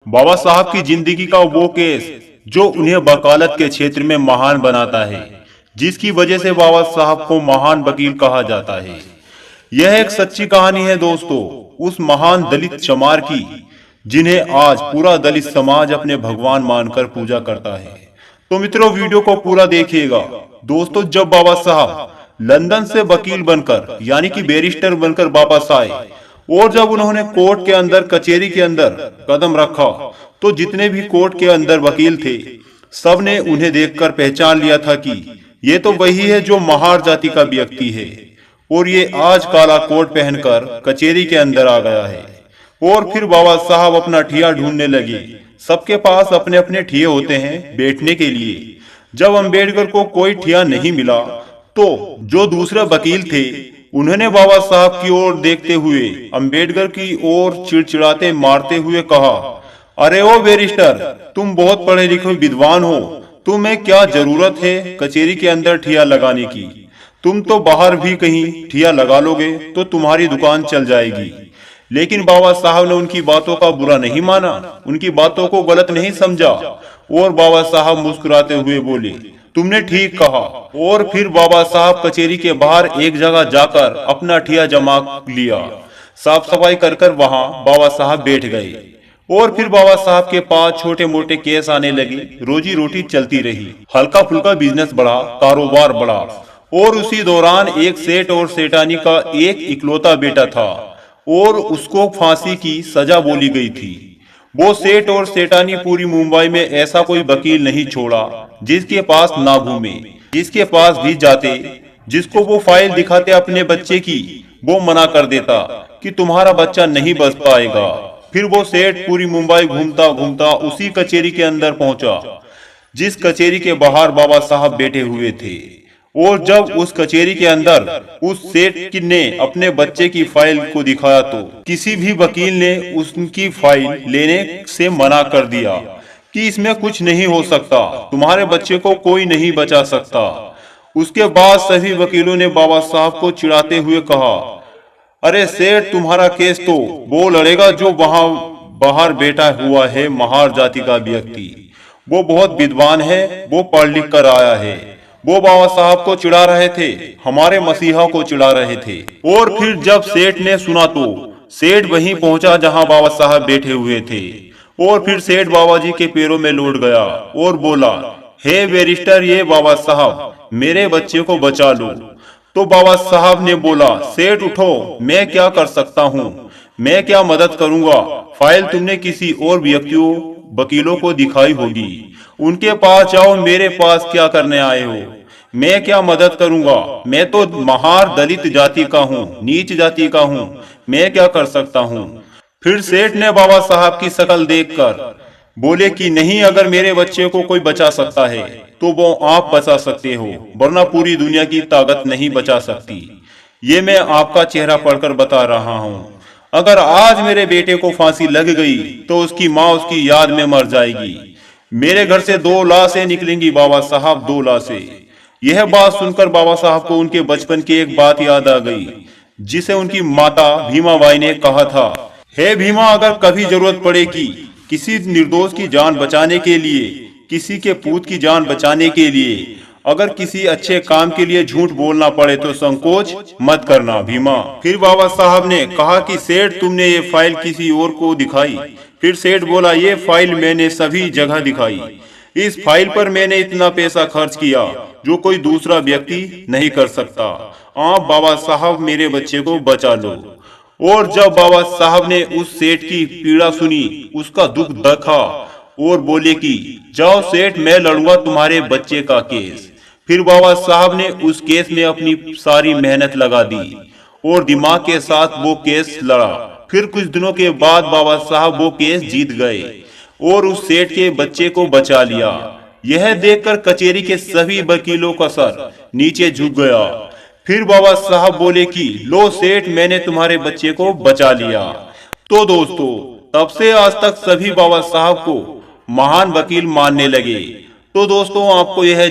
बाबा साहब की जिंदगी का वो केस जो उन्हें वकालत के क्षेत्र में महान बनाता है, जिसकी वजह से बाबा साहब को महान वकील कहा जाता है। यह एक सच्ची कहानी है दोस्तों, उस महान दलित चमार की, जिन्हें आज पूरा दलित समाज अपने भगवान मानकर पूजा करता है। तो मित्रों, वीडियो को पूरा देखिएगा। दोस्तों, जब बाबा साहब लंदन से वकील बनकर यानी कि बैरिस्टर बनकर वापस आए और जब उन्होंने कोर्ट के अंदर, कचहरी के अंदर कदम रखा, तो जितने भी कोर्ट के अंदर वकील थे, सब ने उन्हें देखकर पहचान लिया था कि ये तो वही है जो महार जाति का व्यक्ति है और ये आज काला कोट पहनकर कचहरी के अंदर आ गया है। और फिर बाबा साहब अपना ठिया ढूंढने लगे। सबके पास अपने अपने ठिये होते हैं बैठने के लिए। जब अंबेडकर को कोई ठिया नहीं मिला, तो जो दूसरे वकील थे, उन्होंने बाबा साहब की ओर देखते हुए अंबेडकर की ओर चिड़चिड़ाते मारते हुए कहा, अरे ओ बैरिस्टर, तुम बहुत पढ़े लिखे विद्वान हो, तुम्हें क्या जरूरत है कचहरी के अंदर ठिया लगाने की? तुम तो बाहर भी कहीं ठिया लगा लोगे तो तुम्हारी दुकान चल जाएगी। लेकिन बाबा साहब ने उनकी बातों का बुरा नहीं माना, उनकी बातों को गलत नहीं समझा और बाबा साहब मुस्कुराते हुए बोले, तुमने ठीक कहा। और फिर बाबा साहब कचहरी के बाहर एक जगह जाकर अपना ठिया जमा लिया। साफ सफाई कर कर वहां बाबा साहब बैठ गए और फिर बाबा साहब के पास छोटे मोटे केस आने लगे। रोजी रोटी चलती रही, हल्का फुल्का बिजनेस बढ़ा, कारोबार बढ़ा। और उसी दौरान एक सेठ और सेठानी का एक इकलौता बेटा था और उसको फांसी की सजा बोली गई थी। वो सेठ और सेठानी पूरी मुंबई में ऐसा कोई वकील नहीं छोड़ा जिसके पास ना घूमे, जिसके पास भी जाते, जिसको वो फाइल दिखाते अपने बच्चे की, वो मना कर देता कि तुम्हारा बच्चा नहीं बच पाएगा। फिर वो सेठ पूरी मुंबई घूमता घूमता उसी कचहरी के अंदर पहुंचा जिस कचहरी के बाहर बाबा साहब बैठे हुए थे। और जब उस कचहरी के अंदर उस सेठ ने अपने बच्चे की फाइल को दिखाया, तो किसी भी वकील ने उसकी फाइल लेने से मना कर दिया कि इसमें कुछ नहीं हो सकता, तुम्हारे बच्चे को कोई नहीं बचा सकता। उसके बाद सभी वकीलों ने बाबा साहब को चिढ़ाते हुए कहा, अरे सेठ, तुम्हारा केस तो वो लड़ेगा जो वहां बाहर बैठा हुआ है महार जाति का व्यक्ति। वो बहुत विद्वान है, वो पढ़ लिख कर आया है। वो बाबा साहब को चिढ़ा रहे थे, हमारे मसीहा को चिढ़ा रहे थे। और फिर जब सेठ ने सुना, तो सेठ वहीं पहुंचा जहां बाबा साहब बैठे हुए थे। और फिर सेठ बाबा जी के पैरों में लौट गया और बोला, हे बैरिस्टर, ये बाबा साहब, मेरे बच्चे को बचा लो। तो बाबा साहब ने बोला, सेठ उठो, मैं क्या कर सकता हूँ, मैं क्या मदद करूंगा? फाइल तुमने किसी और व्यक्तियों, वकीलों को दिखाई होगी, उनके पास जाओ, मेरे पास क्या करने आए हो? मैं क्या मदद करूंगा? मैं तो महार दलित जाति का हूँ, नीच जाति का हूँ, मैं क्या कर सकता हूँ? फिर सेठ ने बाबा साहब की शक्ल देखकर बोले कि नहीं, अगर मेरे बच्चे को कोई बचा सकता है तो वो आप बचा सकते हो, वरना पूरी दुनिया की ताकत नहीं बचा सकती। ये मैं आपका चेहरा पढ़कर बता रहा हूँ। अगर आज मेरे बेटे को फांसी लग गई तो उसकी माँ उसकी याद में मर जाएगी। मेरे घर से 2 लाशें निकलेंगी बाबा साहब, 2 लाशें। यह बात सुनकर बाबा साहब को उनके बचपन की एक बात याद आ गई, जिसे उनकी माता भीमाबाई ने कहा था, हे भीमा, अगर कभी जरूरत पड़ेगी किसी निर्दोष की जान बचाने के लिए, किसी के पूत की जान बचाने के लिए, अगर किसी अच्छे काम के लिए झूठ बोलना पड़े तो संकोच मत करना भीमा। फिर बाबा साहब ने कहा कि सेठ, तुमने ये फाइल किसी और को दिखाई? फिर सेठ बोला, ये फाइल मैंने सभी जगह दिखाई। इस फाइल पर मैंने इतना पैसा खर्च किया जो कोई दूसरा व्यक्ति नहीं कर सकता। आप बाबा साहब, मेरे बच्चे को बचा लो। और जब बाबा साहब ने उस सेठ की पीड़ा सुनी, उसका दुख देखा और बोले कि जाओ सेठ, मैं लड़ूंगा तुम्हारे बच्चे का केस। फिर बाबा साहब ने उस केस में अपनी सारी मेहनत लगा दी और दिमाग के साथ वो केस लड़ा। फिर कुछ दिनों के बाद बाबा साहब वो केस जीत गए और उस सेठ के बच्चे को बचा लिया। यह देखकर कचहरी के सभी वकीलों का सर नीचे झुक गया। फिर बाबा साहब बोले कि लो सेठ, मैंने तुम्हारे बच्चे को बचा लिया। तो दोस्तों, तब से आज तक सभी बाबा साहब को महान वकील मानने लगे। तो दोस्तों, आपको यह